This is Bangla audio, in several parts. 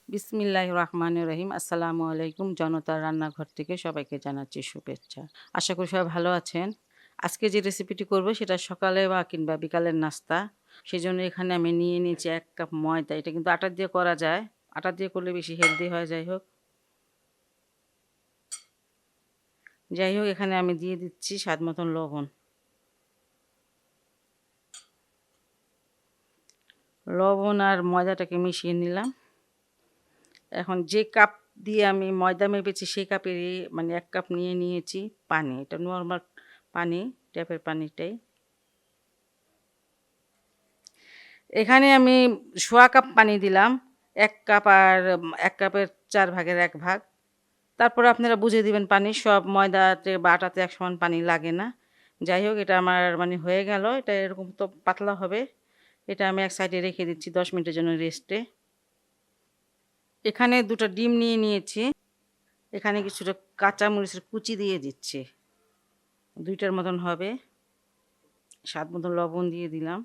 বিসমিল্লাহির রহমানির রহিম। আসসালামু আলাইকুম। জনতার রান্নাঘর থেকে সবাইকে জানাচ্ছি শুভেচ্ছা। আশা করি সবাই ভালো আছেন। আজকে যে রেসিপিটি করব সেটা সকালে বা কিংবা বিকালের নাস্তা। সেজন্য এখানে আমি নিয়ে নিয়েছি ১ কাপ ময়দা। এটা কিন্তু আটা দিয়ে করা যায়। আটা দিয়ে করলে বেশি হেলদি হয়। যাই হোক এখানে আমি দিয়ে দিচ্ছি স্বাদ মতন লবণ। লবণ আর ময়দাটাকে মিশিয়ে নিলাম। এখন যে কাপ দিয়ে আমি ময়দা মেপেছি সেই কাপেরই মানে ১ কাপ নিয়ে নিয়েছি পানি। এটা নরমাল পানি, ট্যাপের পানিটাই। এখানে আমি সোয়া কাপ পানি দিলাম। ১ কাপ আর ১ কাপের ৪ ভাগের ১ ভাগ। তারপরে আপনারা বুঝে দিবেন পানি। সব ময়দাতে বা আটাতে এক সমান পানি লাগে না। যাই হোক এটা আমার মানে হয়ে গেল। এটা এরকম তো পাতলা হবে। এটা আমি এক সাইডে রেখে দিচ্ছি ১০ মিনিটের জন্য রেস্টে। এখানে ২ টা ডিম নিয়ে নিয়েছি। এখানে কিছুটা কাঁচা মরিচের কুচি দিয়ে দিচ্ছি। ২ টার মতন হবে। স্বাদ মতন লবণ দিয়ে দিলাম।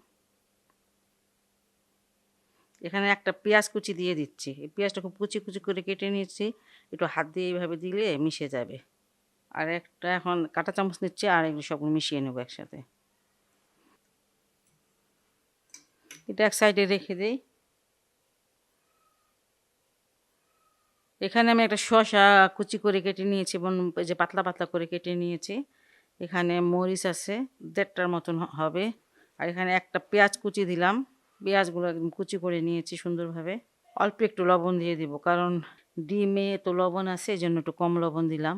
এখানে একটা পেঁয়াজ কুচি দিয়ে দিচ্ছি। এই পেঁয়াজটা খুব কুচি করে কেটে নিয়েছি। একটু হাত দিয়ে এইভাবে দিলে মিশে যাবে। আর একটা এখন কাঁটা চামচ নিচ্ছি আর এগুলো সবগুলো মিশিয়ে নেব একসাথে। এটা এক সাইডে রেখে দেই। এখানে আমি একটা শসা কুচি করে কেটে নিয়েছি এবং এই যে পাতলা করে কেটে নিয়েছি। এখানে মরিচ আছে ১.৫ টার মতন হবে। আর এখানে একটা পেঁয়াজ কুচি দিলাম। পেঁয়াজগুলো একদম কুচি করে নিয়েছি সুন্দরভাবে। অল্প একটু লবণ দিয়ে দিব কারণ ডিমে তো লবণ আছে এজন্য একটু কম লবণ দিলাম।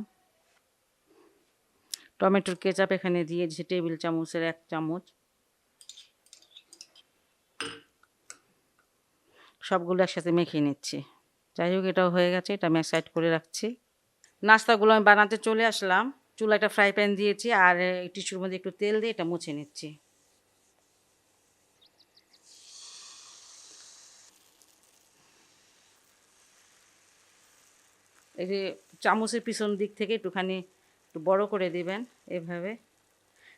টমেটোর কেচাপ এখানে দিয়ে দিয়েছি টেবিল চামচের ১ চামচ। সবগুলো একসাথে মেখে নিচ্ছি। যাই হোক এটাও হয়ে গেছে। এটা আমি এক সাইড করে রাখছি। নাস্তাগুলো আমি বানাতে চলে আসলাম। চুলায় একটা ফ্রাই প্যান দিয়েছি আর টিস্যুর মধ্যে একটু তেল দিয়ে এটা মুছে নিচ্ছি। এই যে চামচের পিছন দিক থেকে একটু বড় করে দিবেন এভাবে।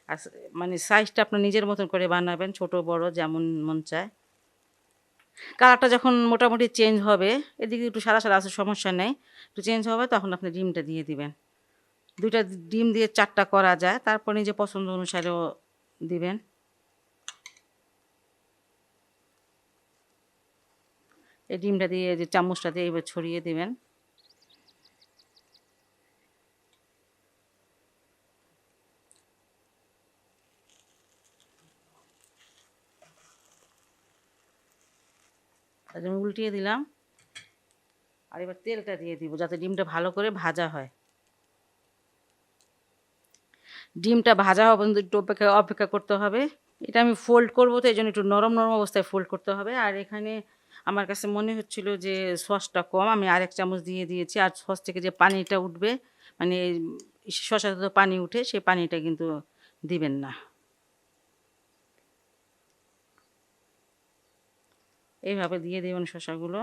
আর মানে সাইজটা আপনার নিজের মতন করে বানাবেন, ছোট বড় যেমন মন চায়। কালারটা যখন মোটামুটি চেঞ্জ হবে, এদিকে একটু সাদা আছে সমস্যা নেই। একটু চেঞ্জ হবে তখন আপনি ডিমটা দিয়ে দিবেন। ২ টা ডিম দিয়ে ৪ টা করা যায়। তারপর নিজের পছন্দ অনুসারেও দিবেন। এই ডিমটা দিয়ে যে চামচটা দিয়ে এভাবে ছড়িয়ে দিবেন। আমি উল্টিয়ে দিলাম। আর এবার তেলটা দিয়ে দিব যাতে ডিমটা ভালো করে ভাজা হয়। ডিমটা ভাজা হওয়া পর্যন্ত একটু অপেক্ষা করতে হবে। এটা আমি ফোল্ড করব তো এজন্য একটু নরম অবস্থায় ফোল্ড করতে হবে। আর এখানে আমার কাছে মনে হচ্ছিল যে সসটা কম, আমি আরেক চামচ দিয়ে দিয়েছি। আর সস থেকে যে পানিটা উঠবে মানে শসাতে তো পানি উঠে, সেই পানিটা কিন্তু দিবেন না। এইভাবে দিয়ে দেবেন শসাগুলো।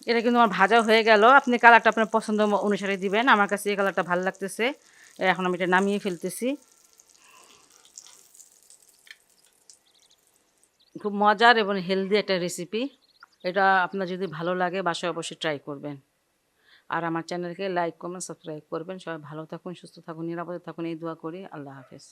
এটা কিন্তু আমার ভাজা হয়ে গেল। আপনি কালারটা আপনার পছন্দ অনুসারে দিবেন। আমার কাছে এই কালারটা ভালো লাগতেছে। এখন আমি এটা নামিয়ে ফেলতেছি। খুব মজার এবং হেলদি একটা রেসিপি। এটা আপনার যদি ভালো লাগে বাসায় অবশ্যই ট্রাই করবেন। আর আমার চ্যানেলকে লাইক, কমেন্ট, সাবস্ক্রাইব করবেন। সবাই ভালো থাকুন, সুস্থ থাকুন, নিরাপদে থাকুন এই দোয়া করি। আল্লাহ হাফেজ।